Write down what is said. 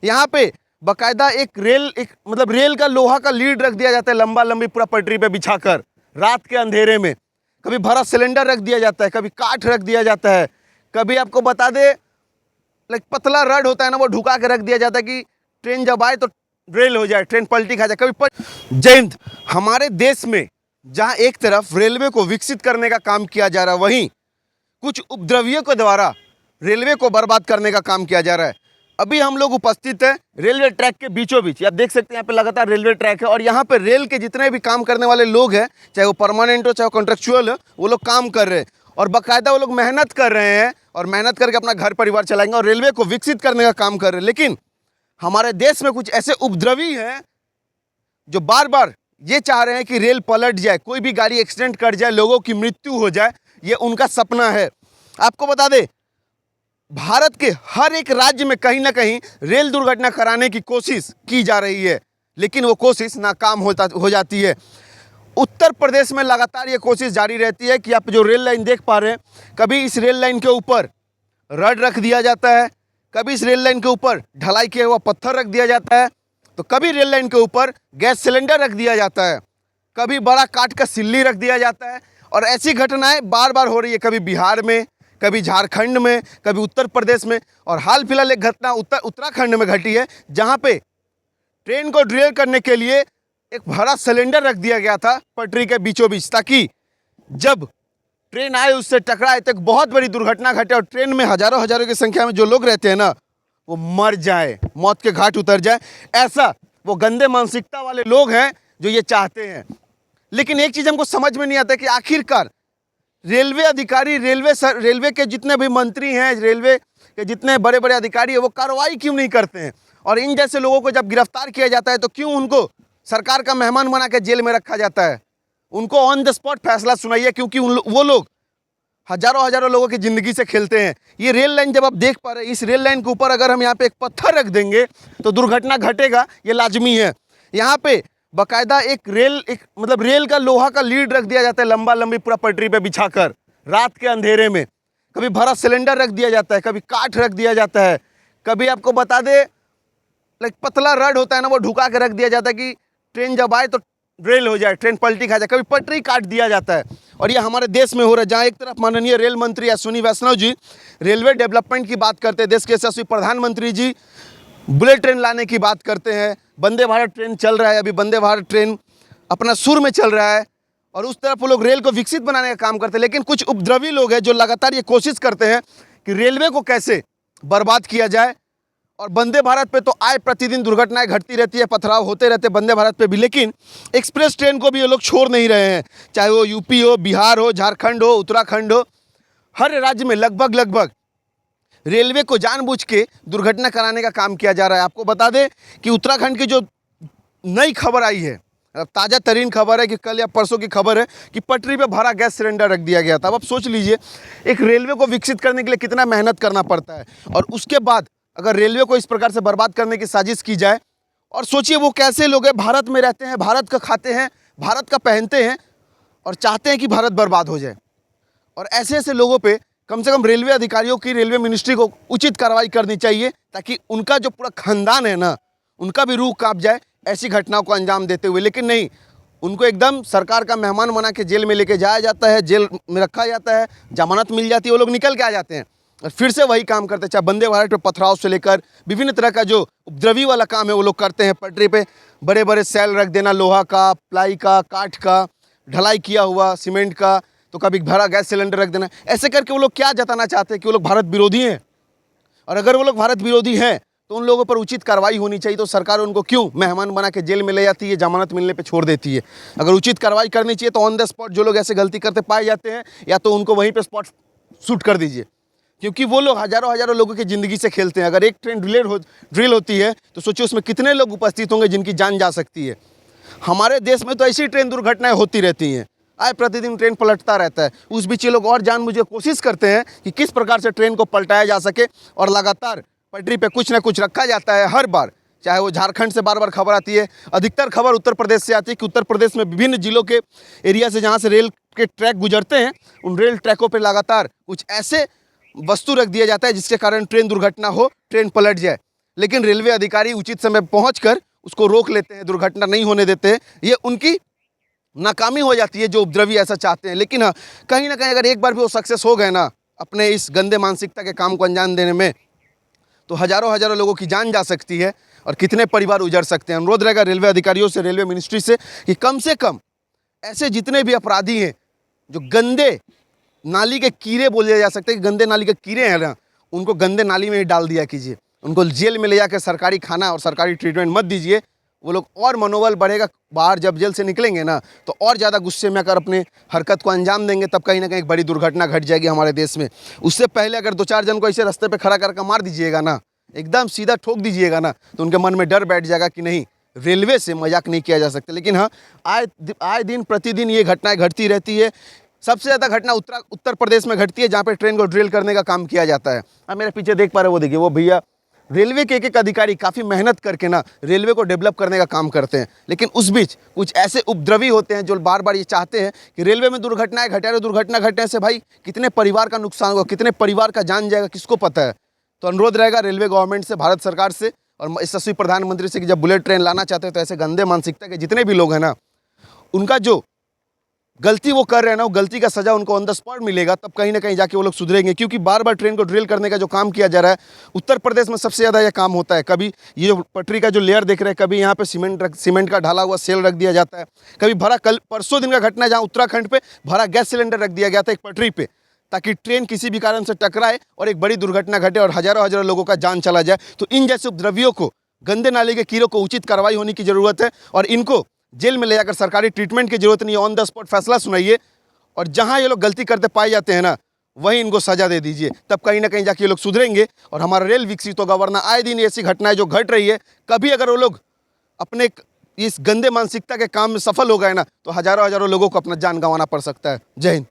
यहाँ पे बाकायदा एक रेल का लोहा का लीड रख दिया जाता है, लंबा लंबी पूरा पटरी पे बिछाकर रात के अंधेरे में। कभी भरा सिलेंडर रख दिया जाता है, कभी काठ रख दिया जाता है, कभी आपको बता दे पतला रड होता है ना, वो ढुका के रख दिया जाता है कि ट्रेन जब आए तो रेल हो जाए, ट्रेन पलटी खा जाए कभी जय हिंद। हमारे देश में जहां एक तरफ रेलवे को विकसित करने का काम किया जा रहा है, वहीं कुछ उपद्रवियों के द्वारा रेलवे को बर्बाद करने का काम किया जा रहा है। अभी हम लोग उपस्थित हैं रेलवे ट्रैक के बीचों बीच। आप देख सकते हैं यहाँ पे लगातार रेलवे ट्रैक है और यहाँ पे रेल के जितने भी काम करने वाले लोग हैं, चाहे वो परमानेंट हो चाहे वो कॉन्ट्रेक्चुअल हो, वो लोग काम कर रहे हैं और बाकायदा वो लोग मेहनत कर रहे हैं और मेहनत करके अपना घर परिवार चलाएंगे और रेलवे को विकसित करने का काम कर रहे हैं। लेकिन हमारे देश में कुछ ऐसे उपद्रवी हैं जो बार बार ये चाह रहे हैं कि रेल पलट जाए, कोई भी गाड़ी एक्सीडेंट कर जाए, लोगों की मृत्यु हो जाए, ये उनका सपना है। आपको बता दें भारत के हर एक राज्य में कहीं ना कहीं रेल दुर्घटना कराने की कोशिश की जा रही है, लेकिन वो कोशिश नाकाम हो जाती है। उत्तर प्रदेश में लगातार ये कोशिश जारी रहती है कि आप जो रेल लाइन देख पा रहे हैं, कभी इस रेल लाइन के ऊपर रड रख दिया जाता है, कभी इस रेल लाइन के ऊपर ढलाई किया हुआ पत्थर रख दिया जाता है, तो कभी रेल लाइन के ऊपर गैस सिलेंडर रख दिया जाता है, कभी बड़ा काठ का सिल्ली रख दिया जाता है। और ऐसी घटनाएं बार बार हो रही है, कभी बिहार में, कभी झारखंड में, कभी उत्तर प्रदेश में। और हाल फिलहाल एक घटना उत्तराखंड में घटी है, जहां पे ट्रेन को ड्रिल करने के लिए एक भरा सिलेंडर रख दिया गया था पटरी के बीचों बीच, ताकि जब ट्रेन आए उससे टकराए तो एक बहुत बड़ी दुर्घटना घटे और ट्रेन में हजारों हजारों की संख्या में जो लोग रहते हैं ना, वो मर जाए, मौत के घाट उतर जाए। ऐसा वो गंदे मानसिकता वाले लोग हैं जो ये चाहते हैं। लेकिन एक चीज़ हमको समझ में नहीं आता कि आखिरकार रेलवे अधिकारी, रेलवे के जितने भी मंत्री हैं, रेलवे के जितने बड़े बड़े अधिकारी हैं, वो कार्रवाई क्यों नहीं करते हैं? और इन जैसे लोगों को जब गिरफ्तार किया जाता है तो क्यों उनको सरकार का मेहमान बना के जेल में रखा जाता है? उनको ऑन द स्पॉट फैसला सुनाइए, क्योंकि वो लोग हजारों लोगों की ज़िंदगी से खेलते हैं। ये रेल लाइन जब आप देख पा रहे हैं, इस रेल लाइन के ऊपर अगर हम यहाँ पे एक पत्थर रख देंगे तो दुर्घटना घटेगा, ये लाजमी है। यहाँ पे बाकायदा एक रेल का लोहा का लीड रख दिया जाता है, लंबा लंबी पूरा पटरी पे बिछाकर रात के अंधेरे में। कभी भरा सिलेंडर रख दिया जाता है, कभी काठ रख दिया जाता है, कभी आपको बता दे पतला रड होता है ना, वो ढुका के रख दिया जाता है कि ट्रेन जब आए तो रेल हो जाए, ट्रेन पलटी खा जाए, कभी पटरी काट दिया जाता है। और ये हमारे देश में हो रहा है, जहाँ एक तरफ माननीय रेल मंत्री अश्विनी वैष्णव जी रेलवे डेवलपमेंट की बात करते हैं, देश के यशस्वी प्रधानमंत्री जी बुलेट ट्रेन लाने की बात करते हैं, वंदे भारत ट्रेन चल रहा है, अभी वंदे भारत ट्रेन अपना सुर में चल रहा है, और उस तरफ वो लोग रेल को विकसित बनाने का काम करते हैं। लेकिन कुछ उपद्रवी लोग हैं जो लगातार ये कोशिश करते हैं कि रेलवे को कैसे बर्बाद किया जाए। और वंदे भारत पे तो आए प्रतिदिन दुर्घटनाएं घटती रहती है, पथराव होते रहते वंदे भारत पे भी, लेकिन एक्सप्रेस ट्रेन को भी ये लोग छोड़ नहीं रहे हैं। चाहे वो यूपी हो, बिहार हो, झारखंड हो, उत्तराखंड हो, हर राज्य में लगभग रेलवे को जानबूझ के दुर्घटना कराने का काम किया जा रहा है। आपको बता दें कि उत्तराखंड की जो नई खबर आई है, ताज़ा तरीन खबर है कि कल या परसों की खबर है कि पटरी पे भरा गैस सिलेंडर रख दिया गया था। अब आप सोच लीजिए एक रेलवे को विकसित करने के लिए कितना मेहनत करना पड़ता है, और उसके बाद अगर रेलवे को इस प्रकार से बर्बाद करने की साजिश की जाए। और सोचिए वो कैसे लोग हैं, भारत में रहते हैं, भारत का खाते हैं, भारत का पहनते हैं और चाहते हैं कि भारत बर्बाद हो जाए। और ऐसे ऐसे लोगों पे कम से कम रेलवे अधिकारियों की, रेलवे मिनिस्ट्री को उचित कार्रवाई करनी चाहिए, ताकि उनका जो पूरा खानदान है ना, उनका भी रूह कांप जाए ऐसी घटनाओं को अंजाम देते हुए। लेकिन नहीं, उनको एकदम सरकार का मेहमान बना के जेल में लेके जाया जाता है, जेल में रखा जाता है, जमानत मिल जाती है, वो लोग निकल के आ जाते हैं और फिर से वही काम करते हैं। चाहे वंदे भारत पे पथराव से लेकर विभिन्न तरह का जो उपद्रवी वाला काम है वो लोग करते हैं। पटरी पे बड़े बड़े सेल रख देना, लोहा का, प्लाई का, काठ का, ढलाई किया हुआ सीमेंट का, तो कभी भरा गैस सिलेंडर रख देना। ऐसे करके वो लोग क्या जताना चाहते हैं कि वो लोग भारत विरोधी हैं। और अगर वो लोग भारत विरोधी हैं तो उन लोगों पर उचित कार्रवाई होनी चाहिए। तो सरकार उनको क्यों मेहमान बना के जेल में ले जाती है, जमानत मिलने पे छोड़ देती है? अगर उचित कार्रवाई करनी चाहिए तो ऑन द स्पॉट जो लोग ऐसे गलती करते पाए जाते हैं, या तो उनको वहीं पे स्पॉट शूट कर दीजिए, क्योंकि वो लोग हजारों लोगों की ज़िंदगी से खेलते हैं। अगर एक ट्रेन ड्रिल होती है तो सोचिए उसमें कितने लोग उपस्थित होंगे जिनकी जान जा सकती है। हमारे देश में तो ऐसी ट्रेन दुर्घटनाएं होती रहती हैं, आए प्रतिदिन ट्रेन पलटता रहता है। उस बीच ये लोग और जानबूझ के कोशिश करते हैं कि किस प्रकार से ट्रेन को पलटाया जा सके, और लगातार पटरी पे कुछ ना कुछ रखा जाता है हर बार। चाहे वो झारखंड से बार बार खबर आती है, अधिकतर खबर उत्तर प्रदेश से आती है कि उत्तर प्रदेश में विभिन्न जिलों के एरिया से जहाँ से रेल के ट्रैक गुजरते हैं, उन रेल ट्रैकों पर लगातार कुछ ऐसे वस्तु रख दिया जाता है जिसके कारण ट्रेन दुर्घटना हो, ट्रेन पलट जाए। लेकिन रेलवे अधिकारी उचित समय पहुंचकर उसको रोक लेते हैं, दुर्घटना नहीं होने देते हैं। ये उनकी नाकामी हो जाती है जो उपद्रवी ऐसा चाहते हैं। लेकिन हाँ, कहीं ना कहीं अगर एक बार भी वो सक्सेस हो गए ना अपने इस गंदे मानसिकता के काम को अंजाम देने में, तो हज़ारों हज़ारों लोगों की जान जा सकती है और कितने परिवार उजड़ सकते हैं। अनुरोध रहेगा रेलवे अधिकारियों से, रेलवे मिनिस्ट्री से कि कम से कम ऐसे जितने भी अपराधी हैं जो गंदे नाली के कीड़े बोले जा सकते हैं, कि गंदे नाली के कीड़े हैं ना, उनको गंदे नाली में ही डाल दिया कीजिए। उनको जेल में ले जाकर सरकारी खाना और सरकारी ट्रीटमेंट मत दीजिए। वो लोग और मनोबल बढ़ेगा, बाहर जब जेल से निकलेंगे ना तो और ज़्यादा गुस्से में आकर अपने हरकत को अंजाम देंगे, तब कहीं ना कहीं एक बड़ी दुर्घटना घट जाएगी हमारे देश में। उससे पहले अगर 2-4 जन को ऐसे रास्ते पे खड़ा करके मार दीजिएगा ना, एकदम सीधा ठोक दीजिएगा ना, तो उनके मन में डर बैठ जाएगा कि नहीं, रेलवे से मजाक नहीं किया जा सकता। लेकिन हाँ, आए दिन प्रतिदिन ये घटनाएं घटती रहती है। सबसे ज़्यादा घटना उत्तर प्रदेश में घटती है, जहाँ पे ट्रेन को ड्रिल करने का काम किया जाता है। आप मेरे पीछे देख पा रहे हो, वो देखिए, वो भैया रेलवे के एक अधिकारी काफ़ी मेहनत करके ना रेलवे को डेवलप करने का काम करते हैं। लेकिन उस बीच कुछ ऐसे उपद्रवी होते हैं जो बार बार ये चाहते हैं कि रेलवे में दुर्घटनाएं घटे, और दुर्घटना घटने से भाई कितने परिवार का नुकसान होगा, कितने परिवार का जान जाएगा, किसको पता है। तो अनुरोध रहेगा रेलवे गवर्नमेंट से, भारत सरकार से और यशस्वी प्रधानमंत्री से कि जब बुलेट ट्रेन लाना चाहते हैं तो ऐसे गंदे मानसिकता के जितने भी लोग हैं ना, उनका जो गलती वो कर रहे हैं ना, वो गलती का सजा उनको ऑन द स्पॉट मिलेगा, तब कहीं ना कहीं जाके वो लोग सुधरेंगे। क्योंकि बार बार ट्रेन को ड्रिल करने का जो काम किया जा रहा है, उत्तर प्रदेश में सबसे ज़्यादा यह काम होता है। कभी ये जो पटरी का जो लेयर देख रहे हैं, कभी यहाँ पे सीमेंट का ढाला हुआ सेल रख दिया जाता है, कभी भरा, कल परसों दिन का घटना है जहाँ उत्तराखंड पे भरा गैस सिलेंडर रख दिया गया था एक पटरी पे, ताकि ट्रेन किसी भी कारण से टकराए और एक बड़ी दुर्घटना घटे और हज़ारों हज़ारों लोगों का जान चला जाए। तो इन जैसे उपद्रवियों को, गंदे नाले के कीड़ों को उचित कार्रवाई होने की ज़रूरत है और इनको जेल में ले जाकर सरकारी ट्रीटमेंट की जरूरत नहीं है, ऑन द स्पॉट फैसला सुनाइए। और जहां ये लोग गलती करते पाए जाते हैं ना, वहीं इनको सजा दे दीजिए, तब कहीं ना कहीं जाके ये लोग सुधरेंगे और हमारा रेल विकसित होगा। वरना आए दिन ऐसी घटनाएं जो घट रही है, कभी अगर वो लोग अपने इस गंदे मानसिकता के काम में सफल हो गए ना, तो हज़ारों हज़ारों लोगों को अपना जान गंवाना पड़ सकता है। जय हिंद।